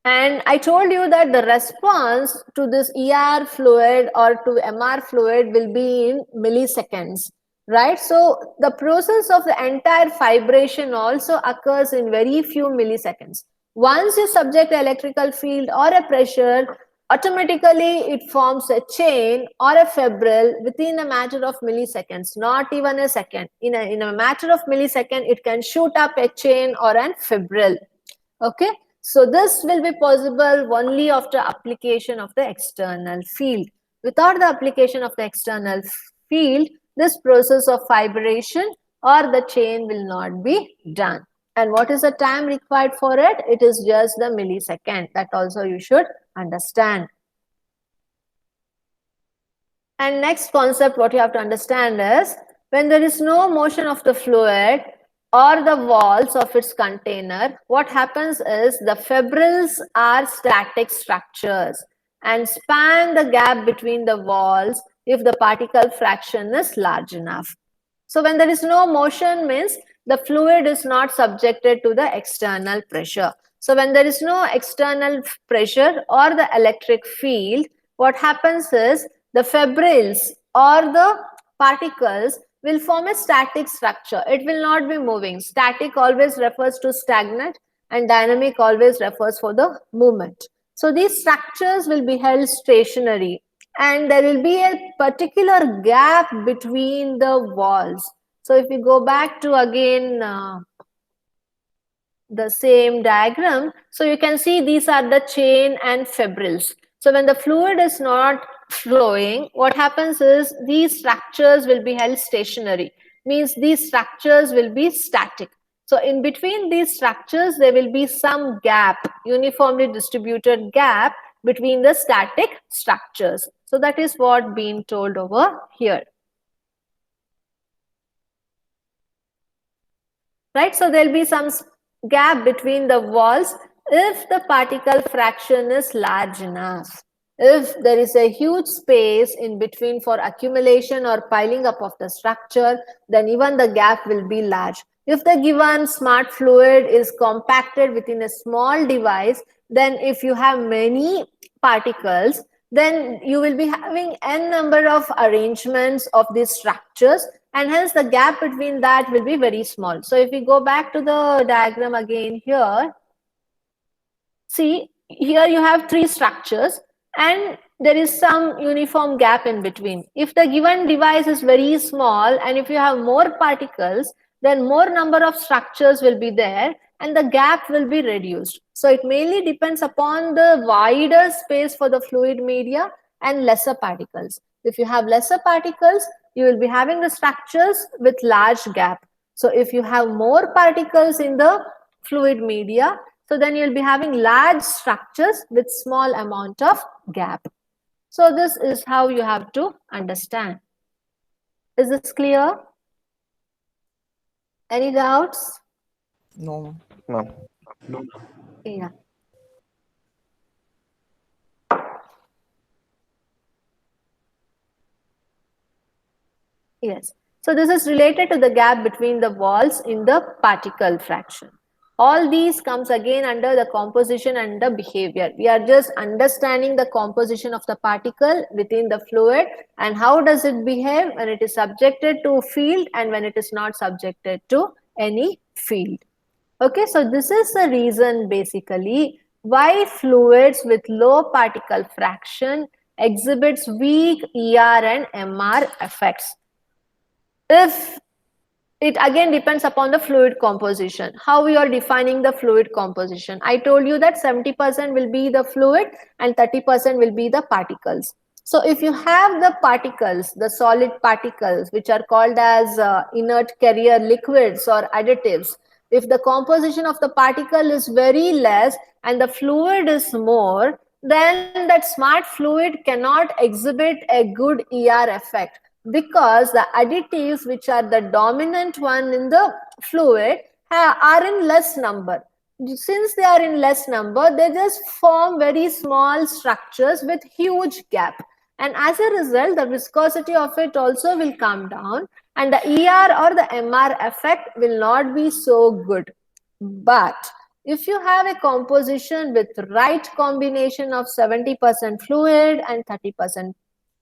And I told you that the response to this ER fluid or to MR fluid will be in milliseconds, right? So the process of the entire fibration also occurs in very few milliseconds. Once you subject the electrical field or a pressure, automatically it forms a chain or a fibril within a matter of milliseconds, not even a second. In a matter of millisecond, it can shoot up a chain or a fibril. Okay. So this will be possible only after application of the external field. Without the application of the external field, this process of fibration or the chain will not be done. And what is the time required for it? It is just the millisecond. That also you should understand. And next concept what you have to understand is, when there is no motion of the fluid or the walls of its container, what happens is the fibrils are static structures and span the gap between the walls if the particle fraction is large enough. So when there is no motion means the fluid is not subjected to the external pressure. So when there is no external pressure or the electric field, what happens is the fibrils or the particles will form a static structure. It will not be moving. Static always refers to stagnant and dynamic always refers for the movement. So these structures will be held stationary and there will be a particular gap between the walls. So if we go back to again the same diagram, so you can see these are the chain and fibrils. So when the fluid is not flowing, what happens is these structures will be held stationary, means these structures will be static. So in between these structures, there will be some gap, uniformly distributed gap between the static structures. So that is what being told over here. Right? So there will be some gap between the walls if the particle fraction is large enough. If there is a huge space in between for accumulation or piling up of the structure, then even the gap will be large. If the given smart fluid is compacted within a small device, then if you have many particles, then you will be having n number of arrangements of these structures, and hence the gap between that will be very small. So if we go back to the diagram again here, see here you have three structures and there is some uniform gap in between. If the given device is very small and if you have more particles, then more number of structures will be there and the gap will be reduced. So it mainly depends upon the wider space for the fluid media and lesser particles. If you have lesser particles, you will be having the structures with large gap. So if you have more particles in the fluid media, so then you'll be having large structures with small amount of gap. So this is how you have to understand. Is this clear? Any doubts? No. Yeah. Yes. So this is related to the gap between the walls in the particle fraction. All these comes again under the composition and the behavior. We are just understanding the composition of the particle within the fluid and how does it behave when it is subjected to field and when it is not subjected to any field. Okay, so this is the reason basically why fluids with low particle fraction exhibits weak ER and MR effects. If it again depends upon the fluid composition, how we are defining the fluid composition. I told you that 70% will be the fluid and 30% will be the particles. So if you have the particles, the solid particles, which are called as inert carrier liquids or additives, if the composition of the particle is very less and the fluid is more, then that smart fluid cannot exhibit a good ER effect, because the additives which are the dominant one in the fluid are in less number. Since they are in less number, they just form very small structures with huge gap. And as a result, the viscosity of it also will come down and the ER or the MR effect will not be so good. But if you have a composition with right combination of 70% fluid and 30%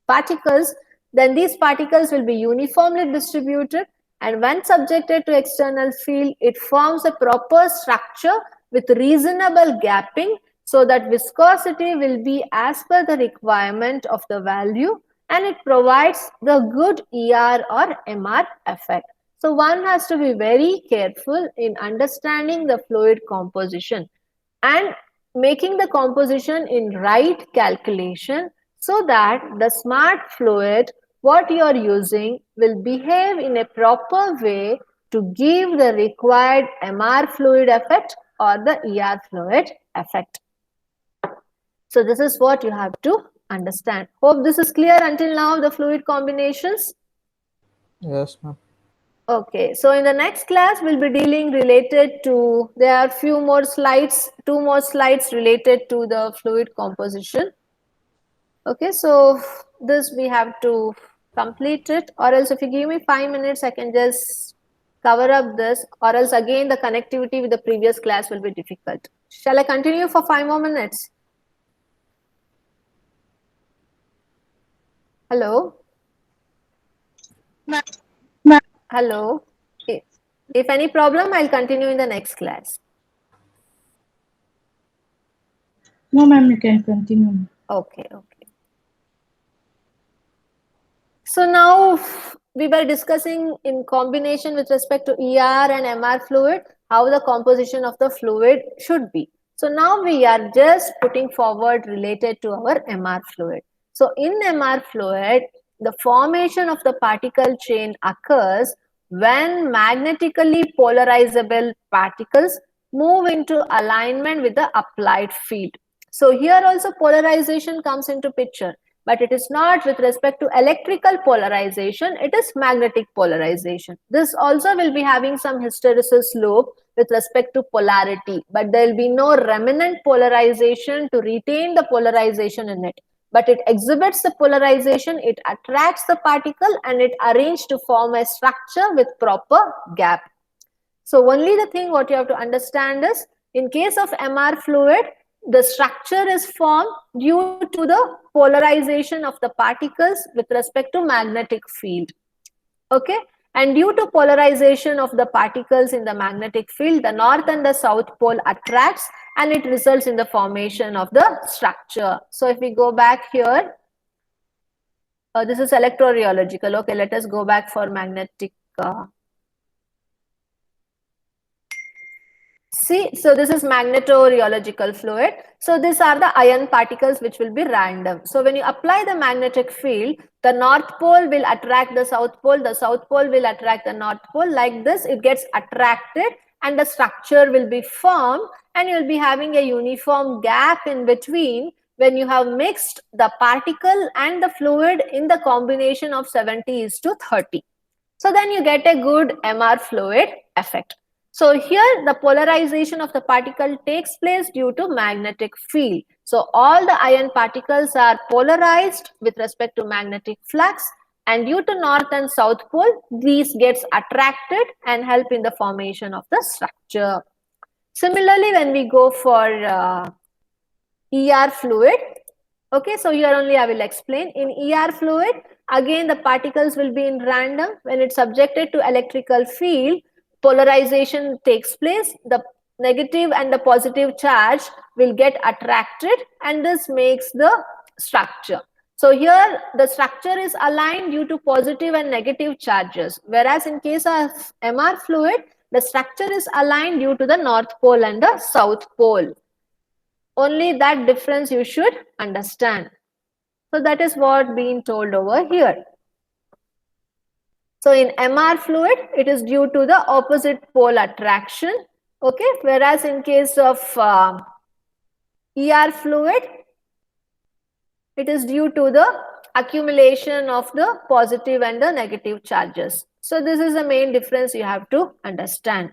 particles, then these particles will be uniformly distributed, and when subjected to external field, it forms a proper structure with reasonable gapping, so that viscosity will be as per the requirement of the value and it provides the good ER or MR effect. So one has to be very careful in understanding the fluid composition and making the composition in right calculation, so that the smart fluid what you are using will behave in a proper way to give the required MR fluid effect or the ER fluid effect. So this is what you have to understand. Hope this is clear until now, the fluid combinations. Yes, ma'am. Okay, so in the next class, we'll be dealing related to, there are few more slides, 2 more slides related to the fluid composition. Okay, so this we have to complete it, or else if you give me 5 minutes, I can just cover up this, or else again the connectivity with the previous class will be difficult. Shall I continue for 5 more minutes? Hello? Hello? If any problem, I'll continue in the next class. No, ma'am, you can continue. Okay, okay. So now we were discussing in combination with respect to ER and MR fluid, how the composition of the fluid should be. So now we are just putting forward related to our MR fluid. So in MR fluid, the formation of the particle chain occurs when magnetically polarizable particles move into alignment with the applied field. So here also polarization comes into picture, but it is not with respect to electrical polarization, it is magnetic polarization. This also will be having some hysteresis loop with respect to polarity, but there will be no remnant polarization to retain the polarization in it. But it exhibits the polarization, it attracts the particle, and it arranged to form a structure with proper gap. So only the thing what you have to understand is, in case of MR fluid, the structure is formed due to the polarization of the particles with respect to magnetic field. Okay, and due to polarization of the particles in the magnetic field, the north and the south pole attracts, and it results in the formation of the structure. So if we go back here, this is electrorheological. Okay, let us go back for magnetic. See, so this is magnetorheological fluid. So these are the ion particles which will be random. So when you apply the magnetic field, the north pole will attract the south pole will attract the north pole. Like this, it gets attracted and the structure will be formed, and you'll be having a uniform gap in between when you have mixed the particle and the fluid in the combination of 70:30. So then you get a good MR fluid effect. So here the polarization of the particle takes place due to magnetic field. So all the ion particles are polarized with respect to magnetic flux, and due to north and south pole, these gets attracted and help in the formation of the structure. Similarly, when we go for ER fluid, okay, so here only I will explain. In ER fluid, again the particles will be in random. When it's subjected to electrical field, polarization takes place. The negative and the positive charge will get attracted, and this makes the structure. So here the structure is aligned due to positive and negative charges, whereas in case of MR fluid, the structure is aligned due to the north pole and the south pole. Only that difference you should understand. So that is what being told over here. So in MR fluid, it is due to the opposite pole attraction. Okay, whereas in case of ER fluid, it is due to the accumulation of the positive and the negative charges. So this is the main difference you have to understand.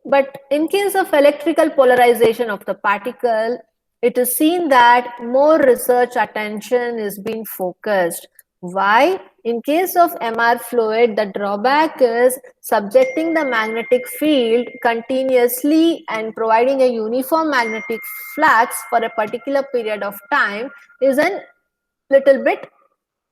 But in case of electrical polarization of the particle, it is seen that more research attention is being focused. Why? In case of MR fluid, the drawback is subjecting the magnetic field continuously and providing a uniform magnetic flux for a particular period of time is a little bit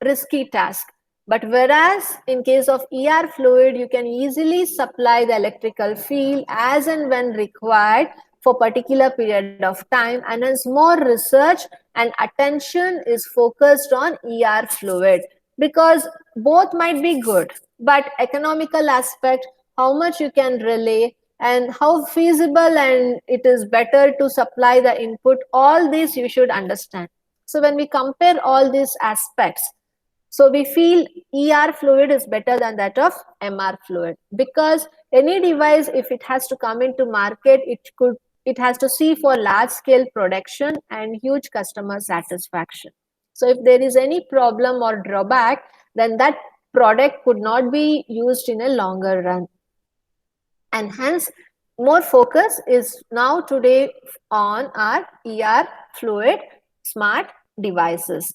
risky task. But whereas in case of ER fluid, you can easily supply the electrical field as and when required for particular period of time, and as more research and attention is focused on ER fluid, because both might be good, but economical aspect, how much you can relay and how feasible and it is better to supply the input, all this you should understand. So when we compare all these aspects, So we feel ER fluid is better than that of MR fluid, because any device, if it has to come into market, it has to see for large scale production and huge customer satisfaction. So if there is any problem or drawback, then that product could not be used in a longer run. And hence, more focus is now today on our ER fluid smart devices.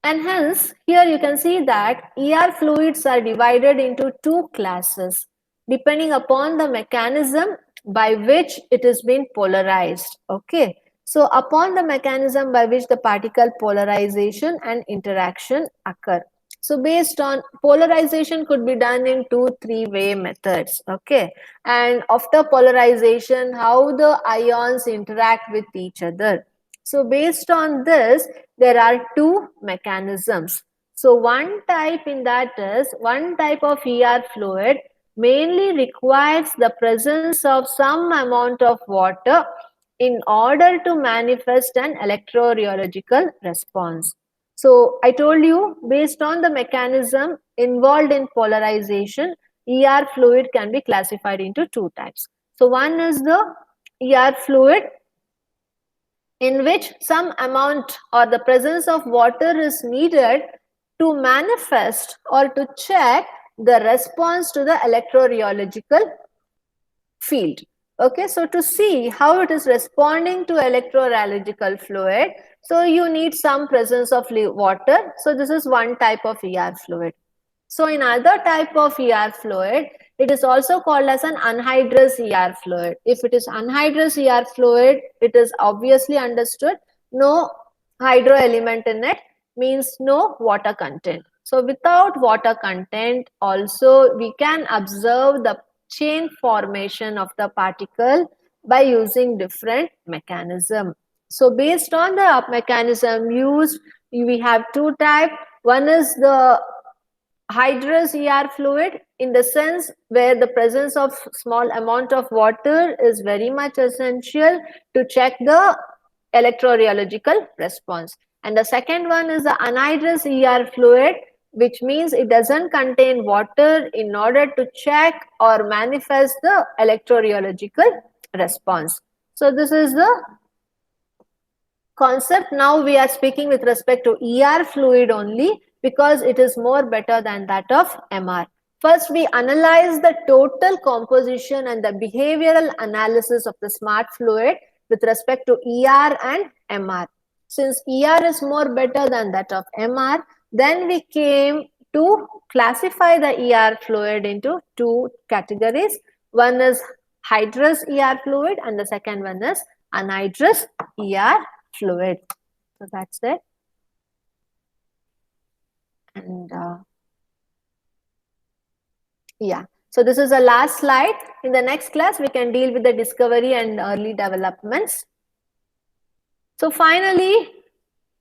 And hence, here you can see that ER fluids are divided into two classes depending upon the mechanism by which it is being polarized. Okay. So upon the mechanism by which the particle polarization and interaction occur. So based on polarization could be done in 2-3 way methods. Okay. And after polarization, how the ions interact with each other. So based on this, there are two mechanisms. So one type in that is, one type of ER fluid mainly requires the presence of some amount of water in order to manifest an electrorheological response. So I told you, based on the mechanism involved in polarization, ER fluid can be classified into two types. So one is the ER fluid in which some amount or the presence of water is needed to manifest or to check the response to the electrorheological field. Okay, so to see how it is responding to electrorheological fluid, so you need some presence of water. So this is one type of ER fluid. So in other type of ER fluid, it is also called as an anhydrous ER fluid. If it is anhydrous ER fluid, it is obviously understood no hydro element in it, means no water content. So without water content, also we can observe the chain formation of the particle by using different mechanism. So based on the mechanism used, we have two types. One is the hydrous ER fluid, in the sense where the presence of small amount of water is very much essential to check the electrorheological response. And the second one is the anhydrous ER fluid, which means it doesn't contain water in order to check or manifest the electrorheological response. So this is the concept. Now we are speaking with respect to ER fluid only, because it is more better than that of MR. First, we analyze the total composition and the behavioral analysis of the smart fluid with respect to ER and MR. Since ER is more better than that of MR, then we came to classify the ER fluid into two categories. One is hydrous ER fluid and the second one is anhydrous ER fluid. So that's it. And yeah, so this is the last slide. In the next class, we can deal with the discovery and early developments. So finally,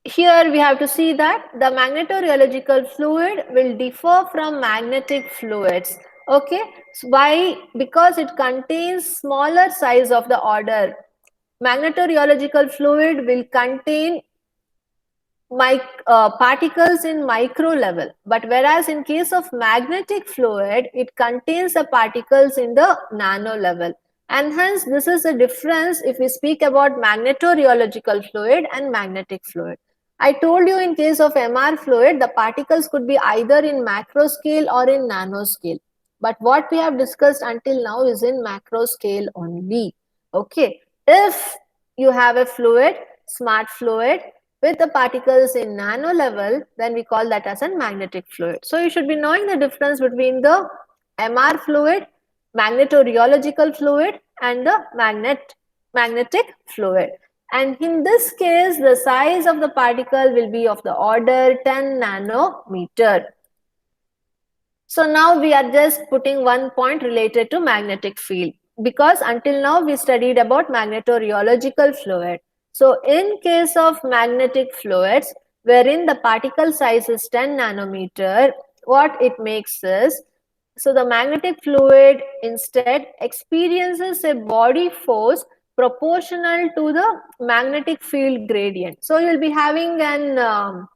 here we have to see that the magnetorheological fluid will differ from magnetic fluids. Okay, so why? Because it contains smaller size of the order. Magnetorheological fluid will contain particles in micro level, but whereas in case of magnetic fluid, it contains the particles in the nano level. And hence this is the difference if we speak about magnetorheological fluid and magnetic fluid. I told you in case of MR fluid, the particles could be either in macro scale or in nano scale. But what we have discussed until now is in macro scale only. Okay, if you have a fluid, smart fluid, with the particles in nano level, then we call that as a magnetic fluid. So you should be knowing the difference between the MR fluid, magnetorheological fluid, and the magnetic fluid. And in this case, the size of the particle will be of the order 10 nanometer. So now we are just putting one point related to magnetic field, because until now we studied about magnetorheological fluid. So in case of magnetic fluids, wherein the particle size is 10 nanometer, what it makes is, so the magnetic fluid instead experiences a body force proportional to the magnetic field gradient. So you'll be having an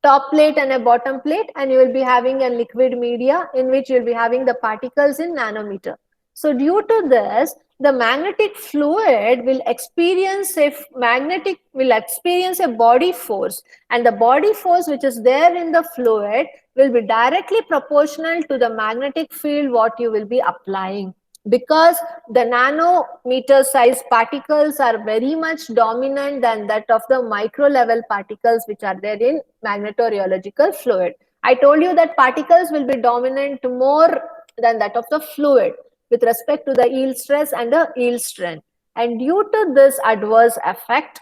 top plate and a bottom plate, and you will be having a liquid media in which you will be having the particles in nanometer. So due to this, the magnetic fluid will experience a body force, and the body force which is there in the fluid will be directly proportional to the magnetic field what you will be applying, because the nanometer size particles are very much dominant than that of the micro level particles which are there in magnetorheological fluid. I told you that particles will be dominant more than that of the fluid with respect to the yield stress and the yield strength. And due to this adverse effect,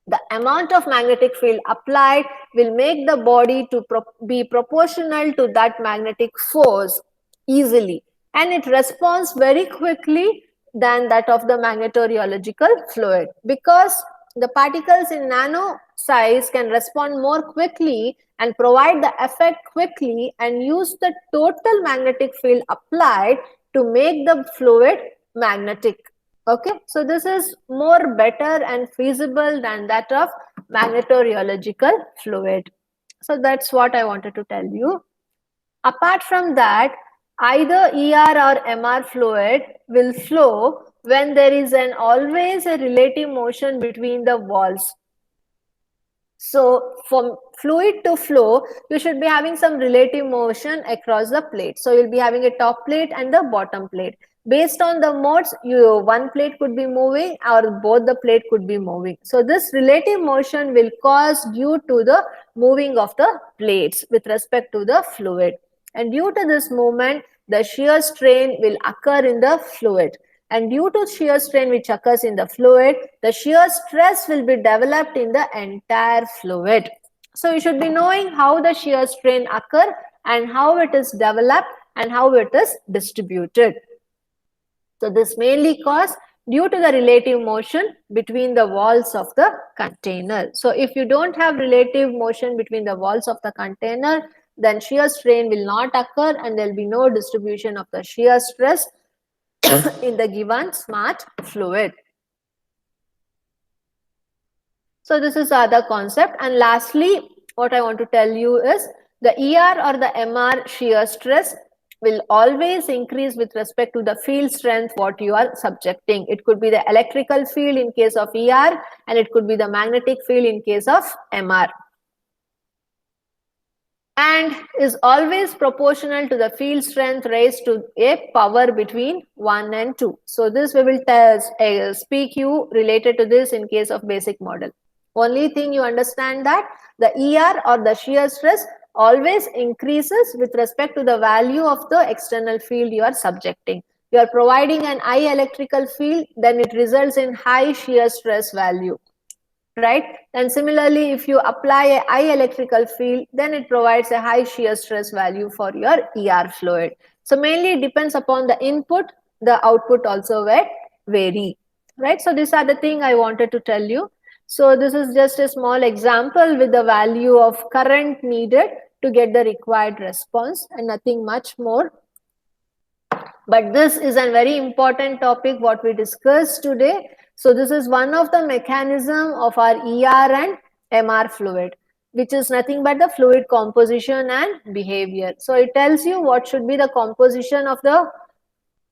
the amount of magnetic field applied will make the body to be proportional to that magnetic force easily, and it responds very quickly than that of the magnetorheological fluid, because the particles in nano size can respond more quickly and provide the effect quickly and use the total magnetic field applied to make the fluid magnetic. Okay, so this is more better and feasible than that of magnetorheological fluid. So that's what I wanted to tell you. Apart from that, either ER or MR fluid will flow when there is always a relative motion between the walls. So from fluid to flow, you should be having some relative motion across the plate. So you'll be having a top plate and the bottom plate. Based on the modes, one plate could be moving or both the plate could be moving. So this relative motion will cause due to the moving of the plates with respect to the fluid. And due to this movement, the shear strain will occur in the fluid. And due to shear strain which occurs in the fluid, the shear stress will be developed in the entire fluid. So you should be knowing how the shear strain occurs and how it is developed and how it is distributed. So this mainly causes due to the relative motion between the walls of the container. So if you don't have relative motion between the walls of the container, then shear strain will not occur and there will be no distribution of the shear stress in the given smart fluid. So this is the other concept. And lastly, what I want to tell you is the ER or the MR shear stress will always increase with respect to the field strength what you are subjecting. It could be the electrical field in case of ER and it could be the magnetic field in case of MR. And is always proportional to the field strength raised to a power between 1 and 2. So this we will speak you related to this in case of basic model. Only thing you understand that the ER or the shear stress always increases with respect to the value of the external field you are subjecting. You are providing an high electrical field, then it results in high shear stress value. Right? And similarly, if you apply a high electrical field, then it provides a high shear stress value for your ER fluid. So mainly it depends upon the input, the output also will vary. Right? So these are the thing I wanted to tell you. So this is just a small example with the value of current needed to get the required response and nothing much more. But this is a very important topic what we discussed today. So this is one of the mechanism of our ER and MR fluid, which is nothing but the fluid composition and behavior. So it tells you what should be the composition of the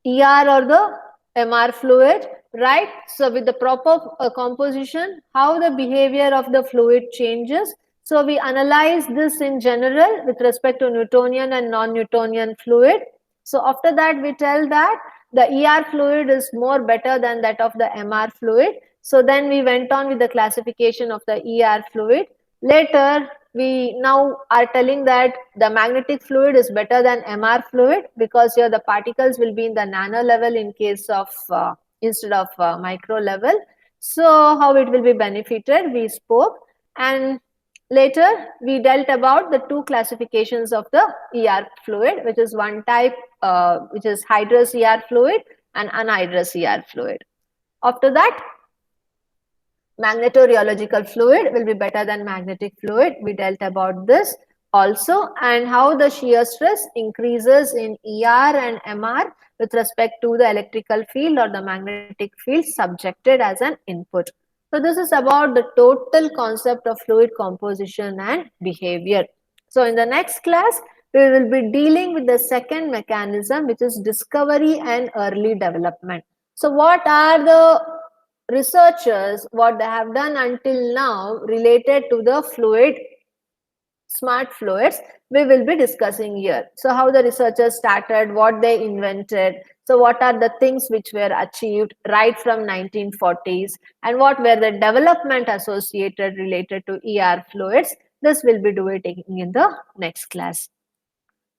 ER or the MR fluid, right? So with the proper composition, how the behavior of the fluid changes. So we analyze this in general with respect to Newtonian and non-Newtonian fluid. So after that, we tell that the ER fluid is more better than that of the MR fluid. So then we went on with the classification of the ER fluid. Later, we now are telling that the magnetic fluid is better than MR fluid because here the particles will be in the nano level in case of instead of micro level. So how it will be benefited, we spoke. And later, we dealt about the two classifications of the ER fluid, which is one type, which is hydrous ER fluid and anhydrous ER fluid. After that, magnetorheological fluid will be better than magnetic fluid. We dealt about this also, and how the shear stress increases in ER and MR with respect to the electrical field or the magnetic field subjected as an input. So this is about the total concept of fluid composition and behavior. So in the next class, we will be dealing with the second mechanism, which is discovery and early development. So what are the researchers, what they have done until now related to the fluid, smart fluids, we will be discussing here. So how the researchers started, what they invented, so what are the things which were achieved right from 1940s, and what were the development associated related to ER fluids. This will be doing in the next class.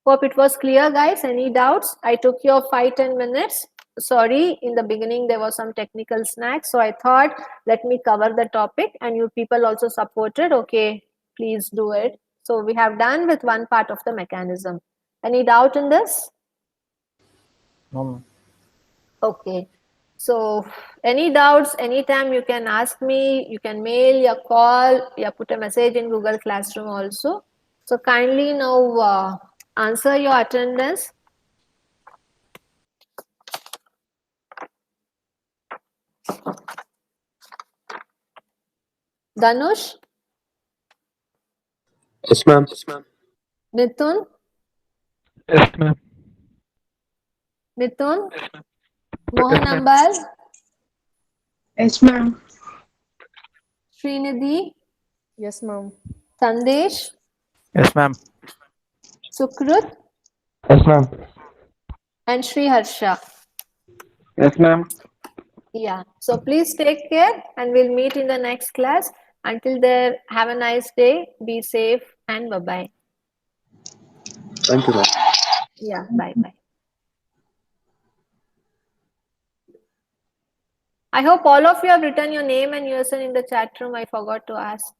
Hope it was clear, guys. Any doubts? I took your 5-10 minutes. Sorry, in the beginning there was some technical snacks, so I thought let me cover the topic, and you people also supported. Okay, please do it. So we have done with one part of the mechanism. Any doubt in this? No, ma'am. Okay. So any doubts, anytime you can ask me, you can mail, you call, you put a message in Google Classroom also. So kindly now answer your attendance. Danush, Yes, ma'am. Mithun, Yes, ma'am. Mithun, Mohan Ambal, Yes, ma'am. Srinidhi, Yes, ma'am. Sandesh, Yes, ma'am. Sukrut, Yes, ma'am. and Sri Harsha. Yes, ma'am. Yeah. So please take care, and we'll meet in the next class. Until there, have a nice day. Be safe, and bye-bye. Thank you, ma'am. Yeah, bye-bye. I hope all of you have written your name and USN in the chat room. I forgot to ask.